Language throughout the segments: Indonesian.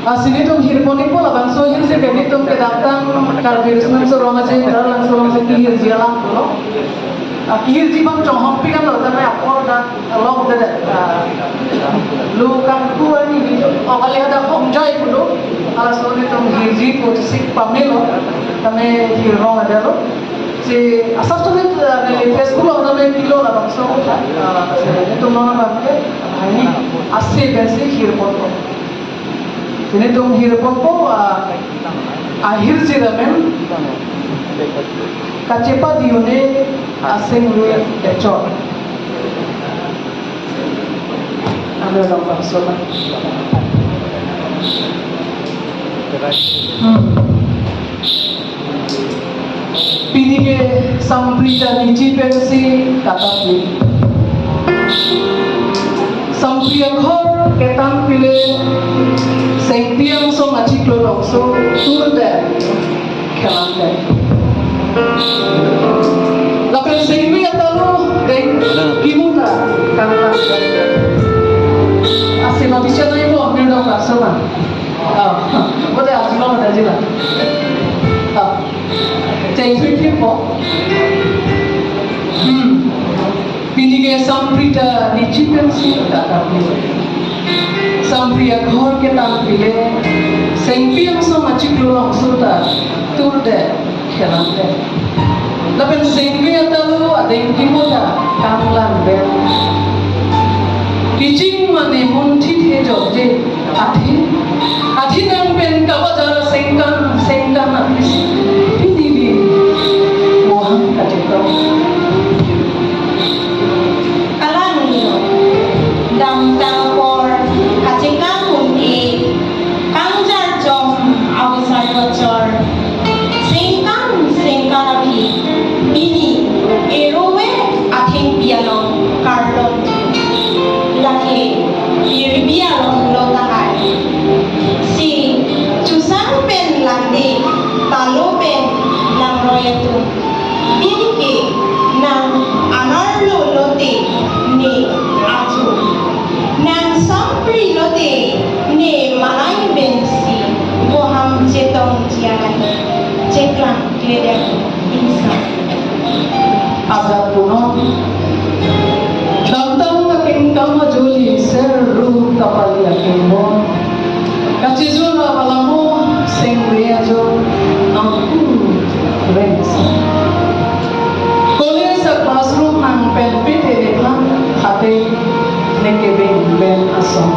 Sini tum hirponi pula bangso hir se kami tum ke datang karbir semen so roma je dar lang so roma je hir jalan tuh. Hir jibang conghong pi kan lo tapi apa dah long dah lu kan kuah ni kali ada homjai pun alas so ni tum hir ji pun sik pamelo kami hir roma ada lo. Si asal tu ni Facebook lo kami kilo lah bangso. Itu mana bangke ini asli besi hir pun. Ini tuh hirpopo akhir siramen kacepa diune asing lui ecor. Ada dong bangsa. Pini ke samprita nici pensi kata pli. Sampriya khor ketan pile sengtiang so ngaji klorong so tur deh kelan deh. Lapen sengwi atau deng kimuta karena asli manusia tu ibu ambil dong rasa mah. Boleh asli mau dah jelas. Cengkri kipo. Pini ke samprita nichipen si kata pile. Sampriya ghor ke tan pile sengpiang so machi klorong surta tur de khelan de lapen sengwi atalu adeng kimoda kamlan be teaching mane mon thit he jo je athi nang pen kawajar sengkan apis pini bi mohang kajeto kalan dam por kacengkang mungki kangjar jom awasar bocor sengkan api bini erowe atheng piano karlon laki irbialon lotahai si chusan pen landi talo pen lang royatu bini ke nang anarlo lote ni atu nang sampri lote ne manai bensi boham jetong jianan ceklang kledek insan azab puno dantang aking kama joli seru kapali aking mo kachizura balamo sengwe ajo ampu rensa college sa classroom nang penpite dekhan hate neke ben asom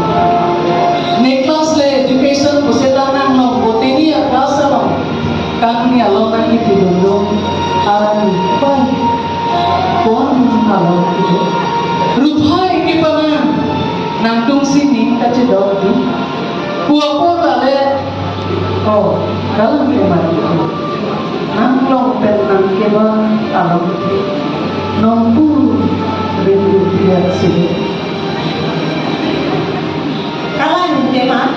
ne class le education puseta nang no botini a class along kan ni along nang itidulong aran pai kon along itu rupai ke paman nang tung sini kace dog di puapo tale oh kalang ke mana nang long pen nang ke ba along nong pun rindu dia sini kalan tema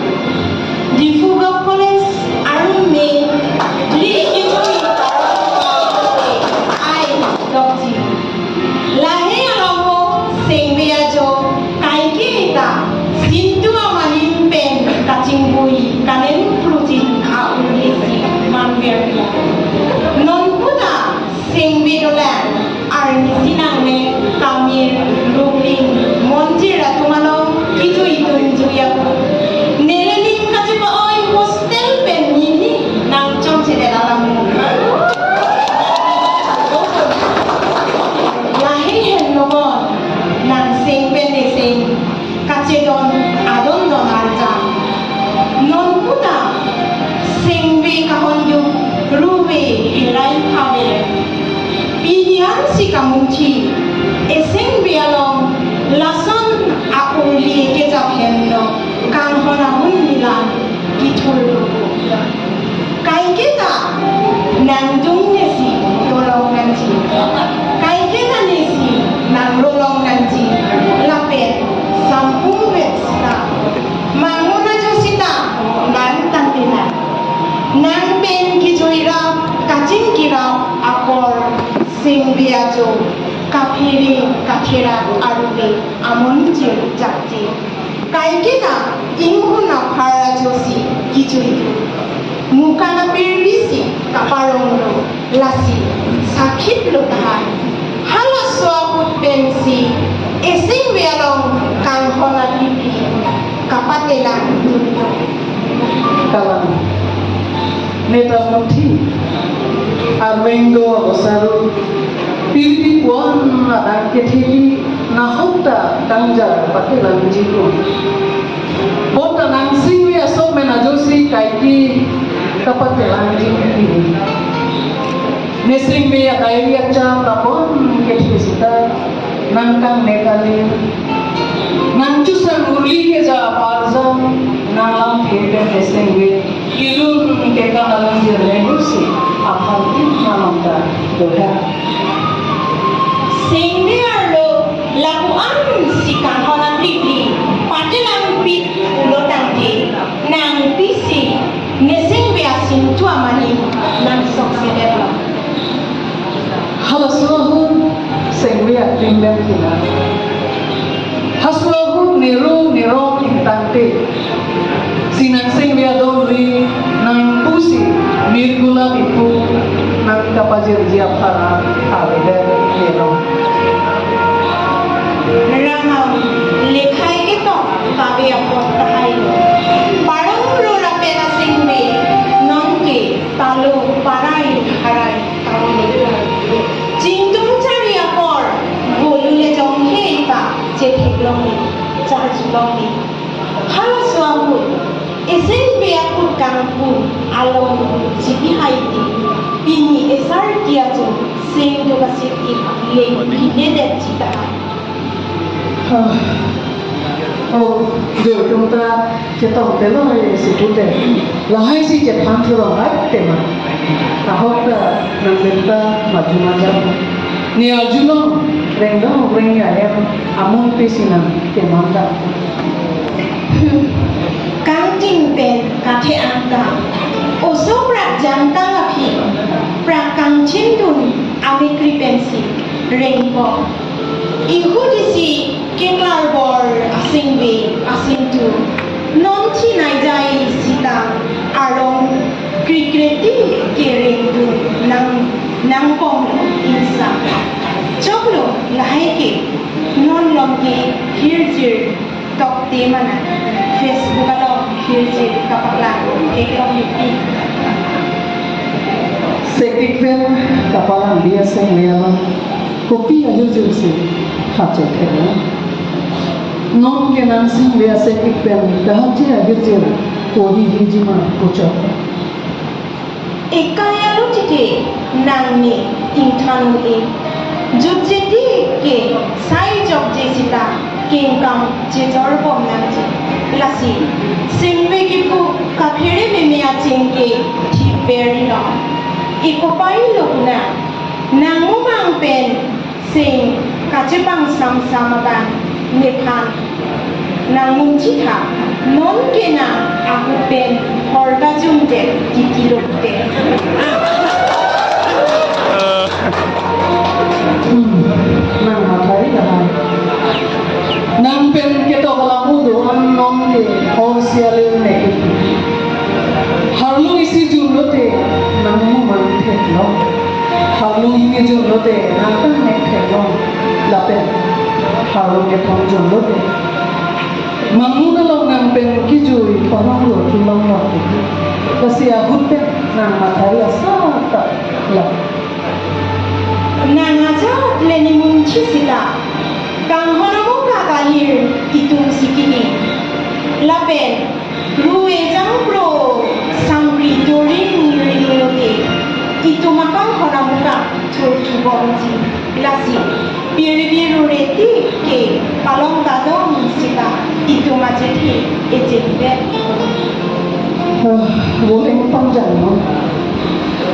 di Fugak College arun me li itui ai dokti lahe alamo sengbe ajo kai kita sintu amanin pen kacingui kanen protein a ulisi manberia non puta sengbe dolan arni sinangne kamir lubling monjira tumalo itu juyaku neleling kasi pa oi hostel pen ini nang chong side dalam lahi hen nomor nang sing pen de sing kace don adon don arja non puta sing be kahonju ruwe hirai khabe pilihan si kamunci eseng be along lason aku li kejap hendo kang hona hun milan kitul kai kita nang dung nesi tolong nanti kai kita nesi nang rolong nanti lapet sampung wetsta manguna josita nantang tina nang pen kijoira kacing kira akor sing biajo kapiri kathira arube amon jil jakti kai kita inghuna phara josi kicuitu. Muka na pirbisi kaparong lo lasi sakit lo tahan. Halos suaput pensi esing welong kang hona pipi kapatelang dulo. Kalam neta muthi armengo osaru pilpi puan ada kethili nahota kangja patelang jiku bota nangsing we asok menajosi kaiki kapatelang jiku nesing me adai acha tapon kethisita nangkang nekali nancu saruli ke ja parza nalam phebe nesing we ilun ke kanalang jirnegusi apal namamda doha Singbi arlo lakuan si kangkona pipi patelang pit ulo tangke nang pisi nesing we asin tua mani nang sok sedelo. halaslohun sengwe aktimbem kina haslohun niru intante sinang sengwe adori nang pusi mirgula ipu nang kapajir jiapara avede nero Rangaw lekhai ito kabe apot tahay parang rula pera singbe nongke talo paray haray kawale jingtum chari apor bolule jonghe ta jetheglongni charjulongni halaswamut esen beakut kangpu along jibi haiti pini esar kiacho sing to kasip le hide chita oh jo chúng ta tổng tế là sự cụ thể là hai si chết tham thừa hết tema tahok ta nang benta maju maju ni ajuno reng ya em among pisina temanda kang ting pen kathe anta oso prak janta lapi prak kang chindun ame kripensi rengpo ihudisi kenglar bor asingbe asingtu non chinai jai sita arong krikreti kerengtu nang pom insa choklo laheke non lomke hirjir tokte mana Facebook alo hirjir kapakla eklong yuki sekikven kapalan dia sengleala kopi aja jursi kacau kena non ke nang senglia sekikven dahaji aja jur kodi hijima kocok ekayaru tike nangni tingthanu e jujeti ke sai jok jesita kengkam jejor bom nangji lasi singbe kipu kaphere memea chingke thiperi no ikopai lokna nangu bang pen sing kachepang sam samaban nephan nangung chitha non kena aku pen horba jumte titilokte nang matai dahan nang pen keto kalamu doan non ke hosiale neki harlu isi jumlote namu manthe lo harlu ime jumlote nang nekhe lo lapen harlu ke thong jumlote manguna lo nang pen kijui parang lo tulong lo kasi ahutte nang matai asata la nangaja leni munchi sila kang honamu kakalir itung sikini lapen ruwe jang pro sangri dorin rilote itu makang honamu ka chotu bonji lasi biru biru reti ke palong dadong sila itu majeti ejebe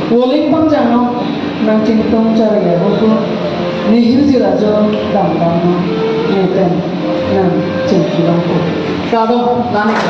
Woleng panjang no nang cintong cari ya buku nihir jirajo dam neten nang cintong ko kado lanik